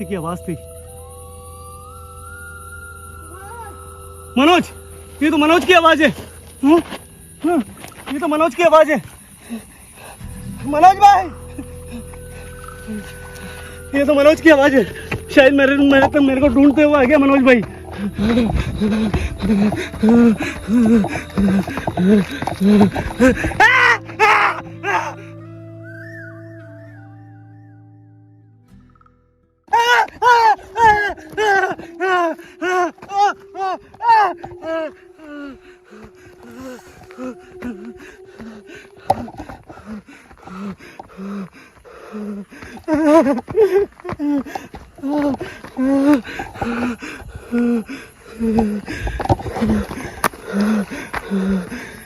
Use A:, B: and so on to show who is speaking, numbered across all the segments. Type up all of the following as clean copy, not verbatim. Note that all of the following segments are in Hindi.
A: किसी की आवाज थी। मनोज, ये तो मनोज की आवाज है। ये तो मनोज की आवाज है। मनोज भाई, ये तो मनोज की आवाज है। शायद मेरे को ढूंढते हुए आ गया मनोज भाई।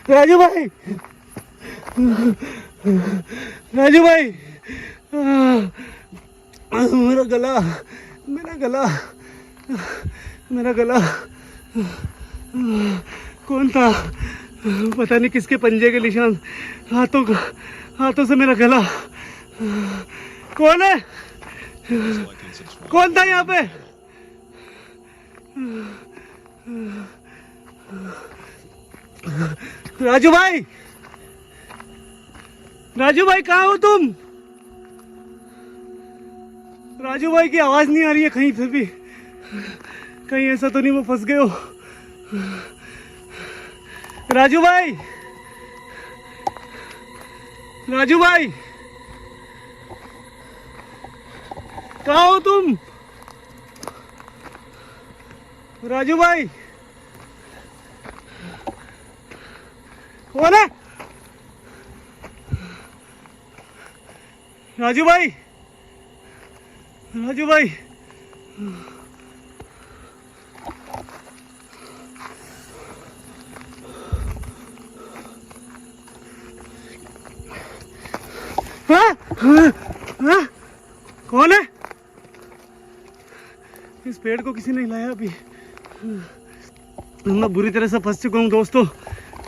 A: राजू भाई, राजू भाई, मेरा गला, मेरा गला कौन था? पता नहीं किसके पंजे के निशान, हाथों से मेरा गला। कौन है? कौन था यहाँ पे? राजू भाई, कहाँ हो तुम? राजू भाई की आवाज नहीं आ रही है कहीं से भी। कहीं ऐसा तो नहीं वो फंस गए हो? राजू भाई, कहाँ हो तुम? राजू भाई, कौन है? राजू भाई, हाँ? कौन है? इस पेड़ को किसी ने हिलाया अभी। मैं बुरी तरह से फंस चुका हूँ दोस्तों,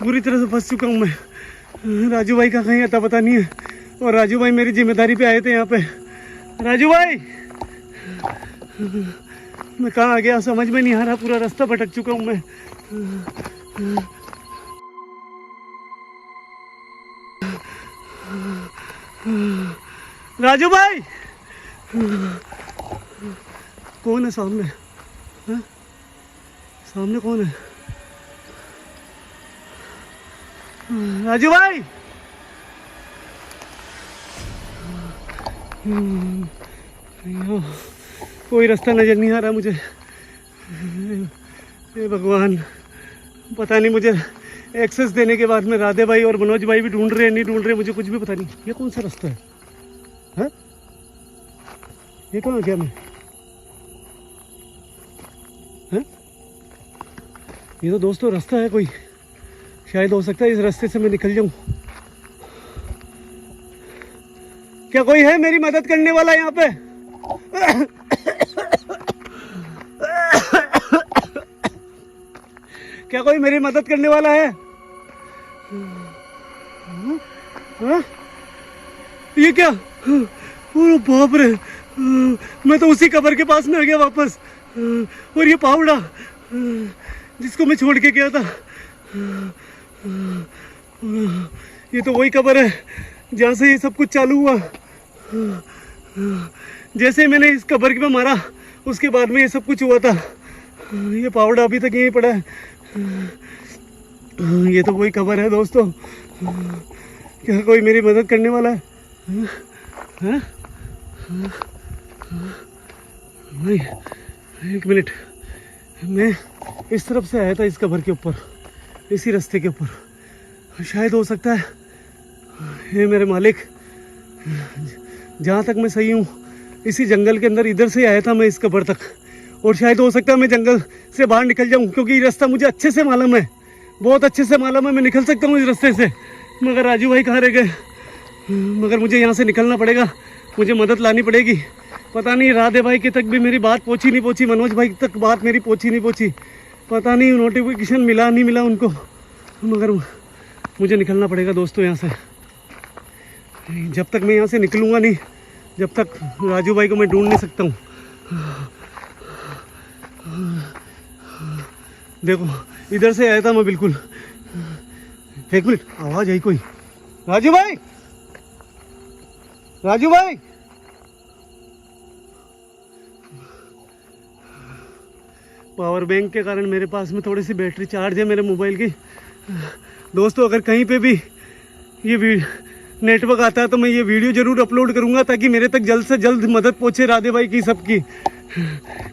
A: बुरी तरह से फंस चुका हूँ मैं। राजू भाई का कहीं अता पता नहीं है, और राजू भाई मेरी जिम्मेदारी पे आए थे यहाँ पे। राजू भाई, मैं कहाँ आ गया समझ में नहीं आ रहा, पूरा रास्ता भटक चुका हूँ मैं। राजू भाई, कौन है सामने? हाँ? सामने कौन है? राजू भाई, कोई रास्ता नजर नहीं आ रहा मुझे। हे भगवान, पता नहीं मुझे एक्सेस देने के बाद में राधे भाई और मनोज भाई भी ढूंढ रहे हैं, नहीं ढूंढ रहे, मुझे कुछ भी पता नहीं। ये कौन सा रास्ता है? हाँ? ये कहाँ गया मैं? हाँ? ये तो दोस्तों रास्ता है कोई, शायद हो सकता है इस रास्ते से मैं निकल जाऊं। क्या कोई है मेरी मदद करने वाला यहाँ पे? क्या कोई मेरी मदद करने वाला है? हाँ? ये क्या? ओह बाप रे, मैं तो उसी कबर के पास में आ गया वापस। और ये पावड़ा जिसको मैं छोड़ के गया था, ये तो वही कबर है जहाँ से ये सब कुछ चालू हुआ। जैसे मैंने इस कबर पे मारा उसके बाद में ये सब कुछ हुआ था। ये पावड़ा अभी तक यहीं पड़ा है। ये तो वही कबर है दोस्तों। क्या कोई मेरी मदद करने वाला है? हाँ? नहीं, एक मिनट, मैं इस तरफ से आया था इस कबर के ऊपर, इसी रास्ते के ऊपर। शायद हो सकता है ये मेरे मालिक, जहाँ तक मैं सही हूँ इसी जंगल के अंदर इधर से आया था मैं इस कबर तक। और शायद हो सकता है मैं जंगल से बाहर निकल जाऊँ, क्योंकि ये रास्ता मुझे अच्छे से मालूम है, बहुत अच्छे से मालूम है, मैं निकल सकता हूँ इस रास्ते से। मगर राजू भाई कहाँ रह गए? मगर मुझे यहाँ से निकलना पड़ेगा, मुझे मदद लानी पड़ेगी। पता नहीं राधे भाई के तक भी मेरी बात पहुँची नहीं पहुँची, मनोज भाई तक बात मेरी पहुँची नहीं पहुँची, पता नहीं नोटिफिकेशन मिला नहीं मिला उनको। मगर मुझे निकलना पड़ेगा दोस्तों यहाँ से। जब तक मैं यहाँ से निकलूँगा नहीं, जब तक राजू भाई को मैं ढूंढ नहीं सकता हूँ। देखो इधर से आया था मैं बिल्कुल। एक मिनट, आवाज आई कोई। राजू भाई, राजू भाई। पावर बैंक के कारण मेरे पास में थोड़ी सी बैटरी चार्ज है मेरे मोबाइल की। दोस्तों अगर कहीं पे भी ये नेटवर्क आता है तो मैं ये वीडियो जरूर अपलोड करूंगा ताकि मेरे तक जल्द से जल्द मदद पहुंचे राधे भाई की सबकी।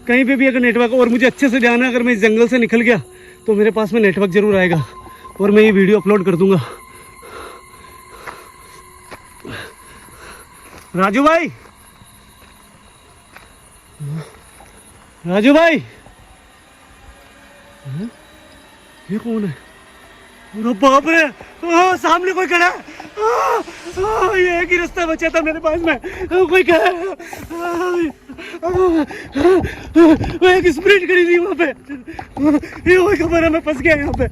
A: कहीं पे भी अगर नेटवर्क, और मुझे अच्छे से ध्यान है अगर मैं इस जंगल से निकल गया तो मेरे पास में नेटवर्क जरूर आएगा और मैं ये वीडियो अपलोड कर दूंगा। राजू भाई, राजू भाई, ये कौन है? अरे बाप रे, सामने कोई खड़ा है। ये एक ही रास्ता बचा था मेरे पास में। कोई खड़ा है। एक स्प्रिंट करी थी वहाँ पे। ये वही खबर है, मैं फंस गया यहाँ पे।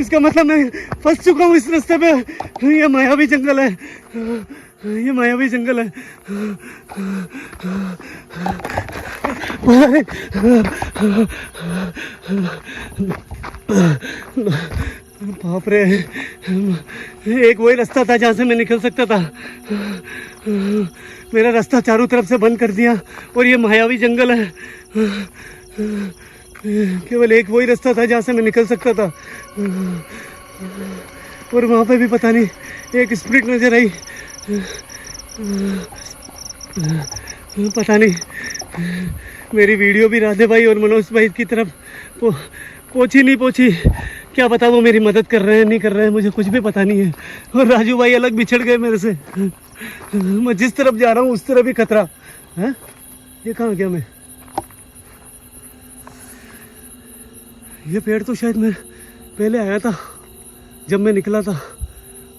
A: इसका मतलब मैं फंस चुका हूँ इस रास्ते पे। ये मायावी जंगल है, ये मायावी जंगल है। बाप रे, एक वही रास्ता था जहाँ से मैं निकल सकता था। मेरा रास्ता चारों तरफ से बंद कर दिया और ये मायावी जंगल है। केवल एक वही रास्ता था जहाँ से मैं निकल सकता था और वहाँ पे भी पता नहीं एक स्प्रिट नजर आई। पता नहीं मेरी वीडियो भी राधे भाई और मनोज भाई की तरफ पहुँची नहीं पहुँची, क्या पता वो मेरी मदद कर रहे हैं नहीं कर रहे हैं, मुझे कुछ भी पता नहीं है। और राजू भाई अलग बिछड़ गए मेरे से। मैं जिस तरफ जा रहा हूँ उस तरफ ही खतरा है। ये कहाँ गया मैं? ये पेड़ तो शायद मैं पहले आया था जब मैं निकला था।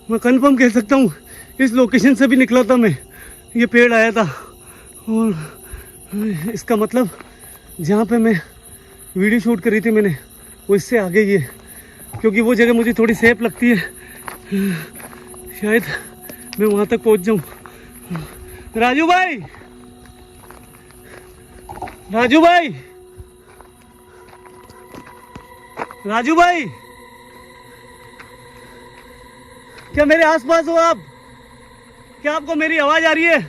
A: मैं कंफर्म कह सकता हूँ इस लोकेशन से भी निकला था मैं, ये पेड़ आया था। और इसका मतलब जहाँ पे मैं वीडियो शूट करी थी मैंने वो इससे आगे ही है, क्योंकि वो जगह मुझे थोड़ी सेफ लगती है। शायद मैं वहाँ तक पहुँच जाऊँ। राजू भाई, राजू भाई, राजू भाई, क्या मेरे आसपास हो आप? क्या आपको मेरी आवाज आ रही है?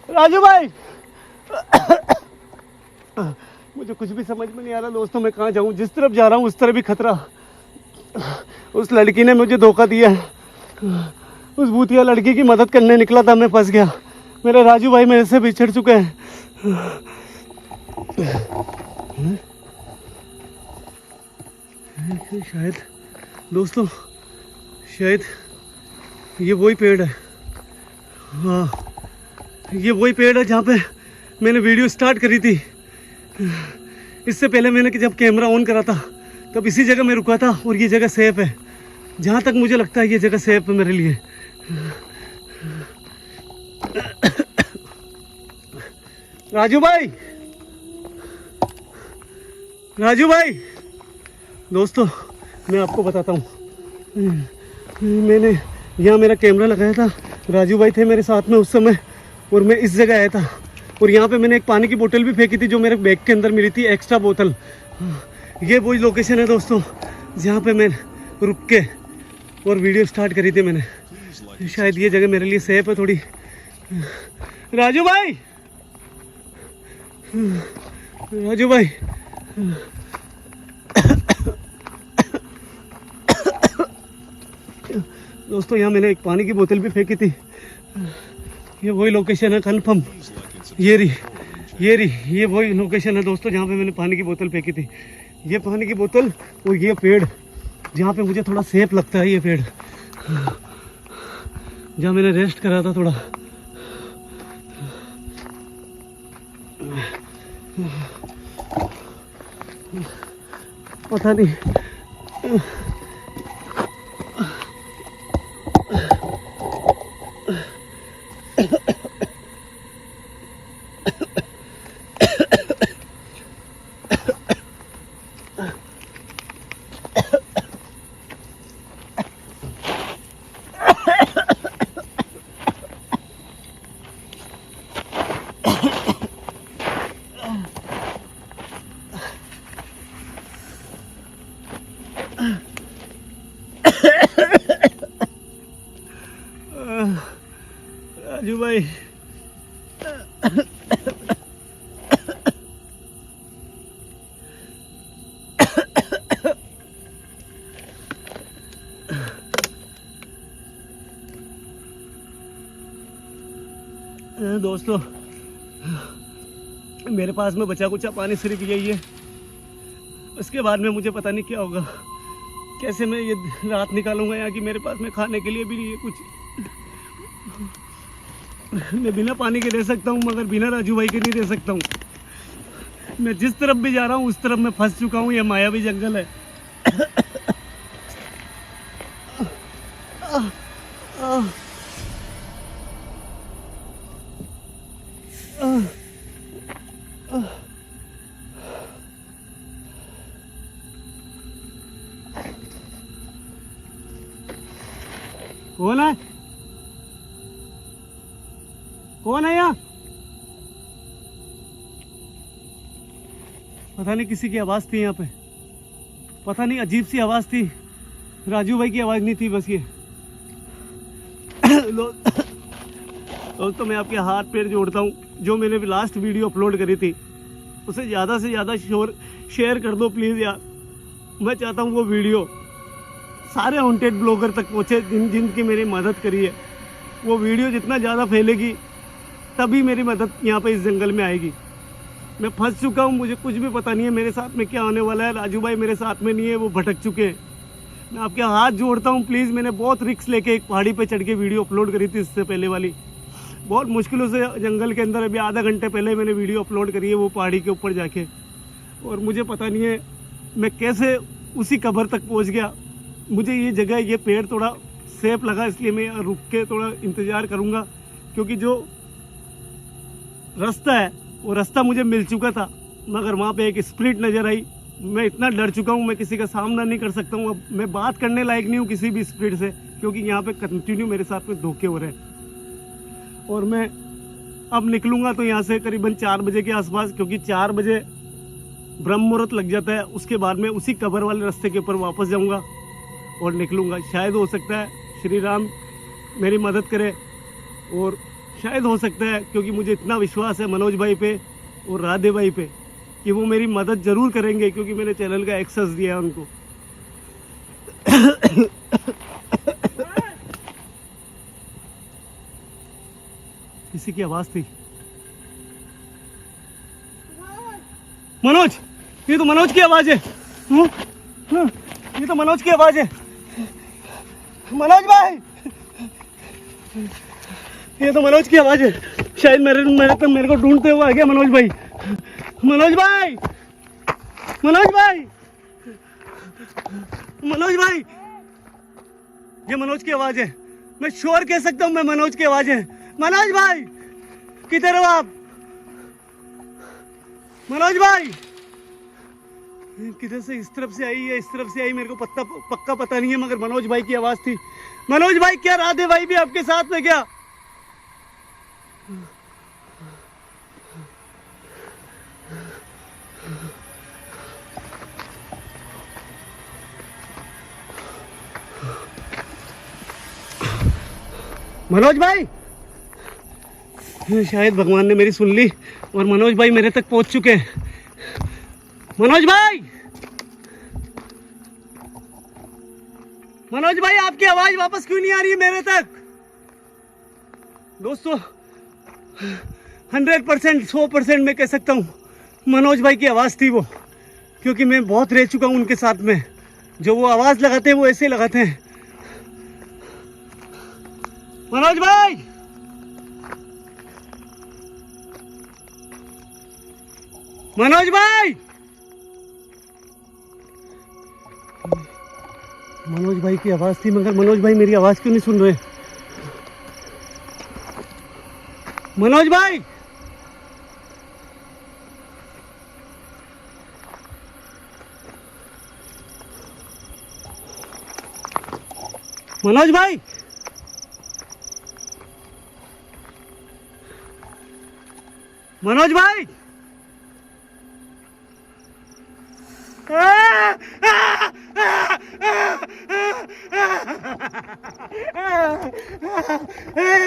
A: राजू भाई, मुझे कुछ भी समझ में नहीं आ रहा दोस्तों, मैं कहाँ जाऊँ? जिस तरफ जा रहा हूँ उस तरफ भी खतरा। उस लड़की ने मुझे धोखा दिया है, उस भूतिया लड़की की मदद करने निकला था, मैं फंस गया। मेरे राजू भाई मेरे से बिछड़ चुके हैं। शायद दोस्तों, शायद ये वही पेड़ है। हाँ, ये वही पेड़ है जहाँ पे मैंने वीडियो स्टार्ट करी थी। इससे पहले मैंने जब कैमरा ऑन करा था तब इसी जगह मैं रुका था और ये जगह सेफ है। जहाँ तक मुझे लगता है ये जगह सेफ है मेरे लिए। राजू भाई, राजू भाई, दोस्तों मैं आपको बताता हूँ, मैंने यहाँ मेरा कैमरा लगाया था, राजू भाई थे मेरे साथ में उस समय, और मैं इस जगह आया था और यहाँ पे मैंने एक पानी की बोतल भी फेंकी थी जो मेरे बैग के अंदर मिली थी, एक्स्ट्रा बोतल। ये वही लोकेशन है दोस्तों जहाँ पे मैं रुक के और वीडियो स्टार्ट करी थी मैंने। शायद ये जगह मेरे लिए सेफ है थोड़ी। राजू भाई, राजू भाई, दोस्तों यहाँ मैंने एक पानी की बोतल भी फेंकी थी। ये वही लोकेशन है कंफर्म। ये वही लोकेशन है दोस्तों जहाँ पे मैंने पानी की बोतल फेंकी थी। ये पानी की बोतल और ये पेड़ जहाँ पे मुझे थोड़ा सेफ लगता है, ये पेड़ जहाँ मैंने रेस्ट करा था थोड़ा। पता नहीं राजू भाई, दोस्तों मेरे पास में बचा कुचा पानी सिर्फ यही है। उसके बाद में मुझे पता नहीं क्या होगा, कैसे मैं ये रात निकालूंगा यहाँ की। मेरे पास में खाने के लिए भी नहीं है कुछ। मैं बिना पानी के रह सकता हूँ मगर बिना राजू भाई के नहीं रह सकता हूँ। मैं जिस तरफ भी जा रहा हूँ उस तरफ मैं फंस चुका हूँ। ये मायावी जंगल है। कौन है? कौन है यहाँ? पता नहीं किसी की आवाज थी यहाँ पे। पता नहीं अजीब सी आवाज थी। राजू भाई की आवाज नहीं थी बस ये। दोस्तों मैं आपके हाथ पैर जोड़ता हूँ। जो मैंने लास्ट वीडियो अपलोड करी थी उसे ज़्यादा से ज़्यादा शेयर कर दो प्लीज़ यार। मैं चाहता हूँ वो वीडियो सारे हॉन्टेड ब्लॉगर तक पहुँचे जिनकी मेरी मदद करी है। वो वीडियो जितना ज़्यादा फैलेगी तभी मेरी मदद यहाँ पे इस जंगल में आएगी। मैं फंस चुका हूँ, मुझे कुछ भी पता नहीं है मेरे साथ में क्या होने वाला है। राजू भाई मेरे साथ में नहीं है, वो भटक चुके हैं। मैं आपके हाथ जोड़ता हूँ प्लीज़। मैंने बहुत रिस्क लेके एक पहाड़ी पे चढ़ के वीडियो अपलोड करी थी इससे पहले वाली। बहुत मुश्किलों से जंगल के अंदर अभी आधा घंटे पहले मैंने वीडियो अपलोड करी है वो पहाड़ी के ऊपर जाके। और मुझे पता नहीं है मैं कैसे उसी कब्र तक पहुँच गया। मुझे ये जगह, ये पेड़ थोड़ा सेफ लगा इसलिए मैं रुक के थोड़ा इंतज़ार करूँगा, क्योंकि जो रास्ता है वो रास्ता मुझे मिल चुका था मगर वहाँ पे एक स्प्रिट नज़र आई। मैं इतना डर चुका हूँ, मैं किसी का सामना नहीं कर सकता हूँ। अब मैं बात करने लायक नहीं हूँ किसी भी स्प्रिट से, क्योंकि यहाँ पे कंटिन्यू मेरे साथ में धोखे हो रहे हैं। और मैं अब निकलूँगा तो यहाँ से करीबन 4 बजे के आसपास, क्योंकि 4 बजे ब्रह्म मुहूर्त लग जाता है। उसके बाद में उसी कब्र वाले रास्ते के ऊपर वापस जाऊँगा और निकलूँगा। शायद हो सकता है श्री राम मेरी मदद करे, और शायद हो सकता है, क्योंकि मुझे इतना विश्वास है मनोज भाई पे और राधे भाई पे कि वो मेरी मदद ज़रूर करेंगे, क्योंकि मैंने चैनल का एक्सेस दिया है उनको। किसी की आवाज़ थी। मनोज, ये तो मनोज की आवाज़ है। ये तो मनोज की आवाज़ है। मनोज भाई, ये तो मनोज की आवाज़ है। शायद मेरे को ढूंढते हुए आ गया मनोज भाई। मनोज भाई, मनोज भाई, मनोज भाई, ये मनोज की आवाज़ है। मैं श्योर कह सकता हूँ मैं मनोज की आवाज़ है। मनोज भाई किधर हो आप? मनोज भाई किधर से, इस तरफ से आई है, इस तरफ से आई, मेरे को पक्का पता नहीं है, मगर मनोज भाई की आवाज़ थी। मनोज भाई, क्या राधे भाई भी आपके साथ में क्या? मनोज भाई, शायद भगवान ने मेरी सुन ली और मनोज भाई मेरे तक पहुंच चुके हैं। मनोज भाई, मनोज भाई, आपकी आवाज वापस क्यों नहीं आ रही है मेरे तक? दोस्तों 100%, 100% मैं कह सकता हूँ मनोज भाई की आवाज़ थी वो, क्योंकि मैं बहुत रह चुका हूँ उनके साथ में। जो वो आवाज़ लगाते हैं वो ऐसे लगाते हैं। मनोज भाई, मनोज भाई, मनोज भाई की आवाज़ थी, मगर मनोज भाई मेरी आवाज़ क्यों नहीं सुन रहे? मनोज भाई, मनोज भाई, मनोज भाई,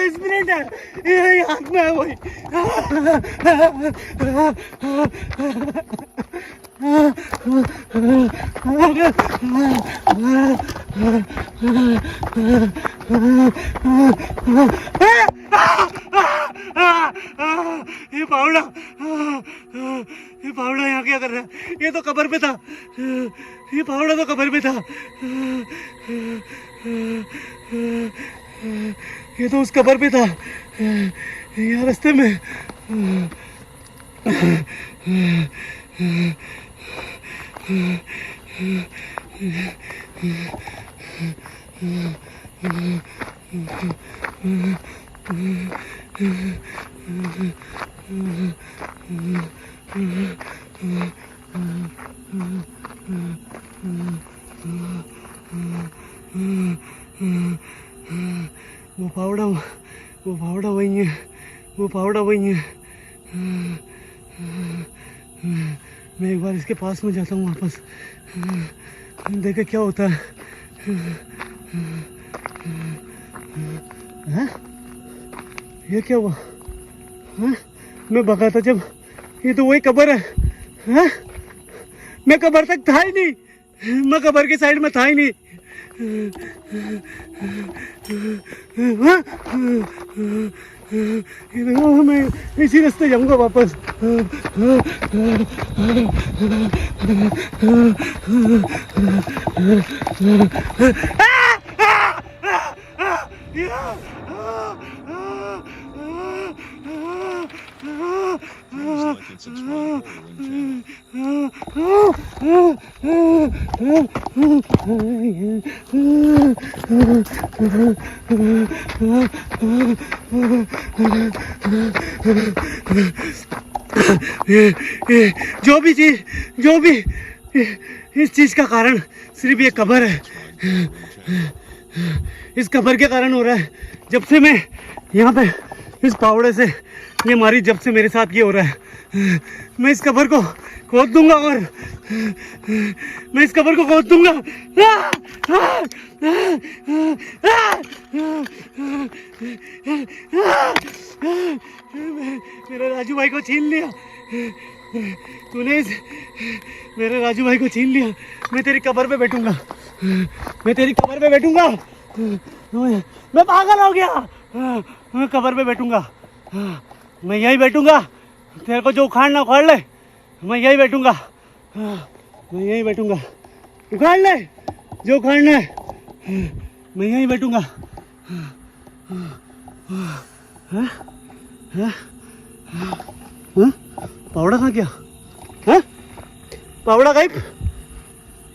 A: स्पिरिट है, ये हाथ में है वही। ये पावड़ा, ये पावड़ा यहाँ क्या कर रहा है? ये तो कब्र पे था, ये पावड़ा तो कब्र पे था, ये तो उस कब्र पे था यहाँ रास्ते में। वो फावड़ा वही है, वो फावड़ा वही है। मैं एक बार इसके पास में जाता हूँ वापस, देखे क्या होता है। हाँ? ये क्या हुआ? हाँ? मैं भगा था जब, ये तो वही कब्र है। हाँ? मैं कब्र तक था ही नहीं, मैं कब्र के साइड में था ही नहीं। मैं इसी रास्ते जाऊंगा वापस। जो भी इस चीज का कारण सिर्फ ये कब्र है। इस कब्र के कारण हो रहा है। जब से मैं यहाँ पे इस पावड़े से ये मारी, जब से मेरे साथ ये हो रहा है, मैं इस कब्र को खोद दूंगा और मैं इस कब्र को खोद दूंगा। मेरे राजू भाई को छीन लिया तूने, मेरे राजू भाई को छीन लिया। मैं तेरी कब्र पे बैठूंगा, मैं तेरी कब्र पे बैठूंगा। मैं पागल हो गया, मैं कब्र पे बैठूंगा, मैं यही बैठूंगा। तेरे को जो उखाड़ना उखाड़ ले, मैं यही बैठूंगा, मैं यही बैठूंगा। उखाड़ ले जो उखाड़ना है, मैं यही बैठूंगा। पावड़ा कहाँ गया? पावड़ा गायब?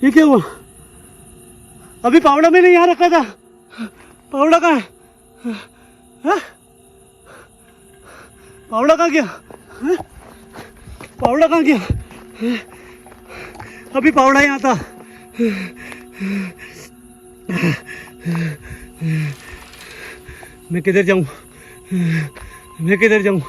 A: ये क्या हुआ? अभी पावड़ा मैंने यहाँ रखा था, पावड़ा कहाँ है? पावड़ा कहाँ गया? पावड़ा कहाँ गया? अभी पावड़ा यहाँ था। मैं किधर जाऊँ? मैं किधर जाऊँ?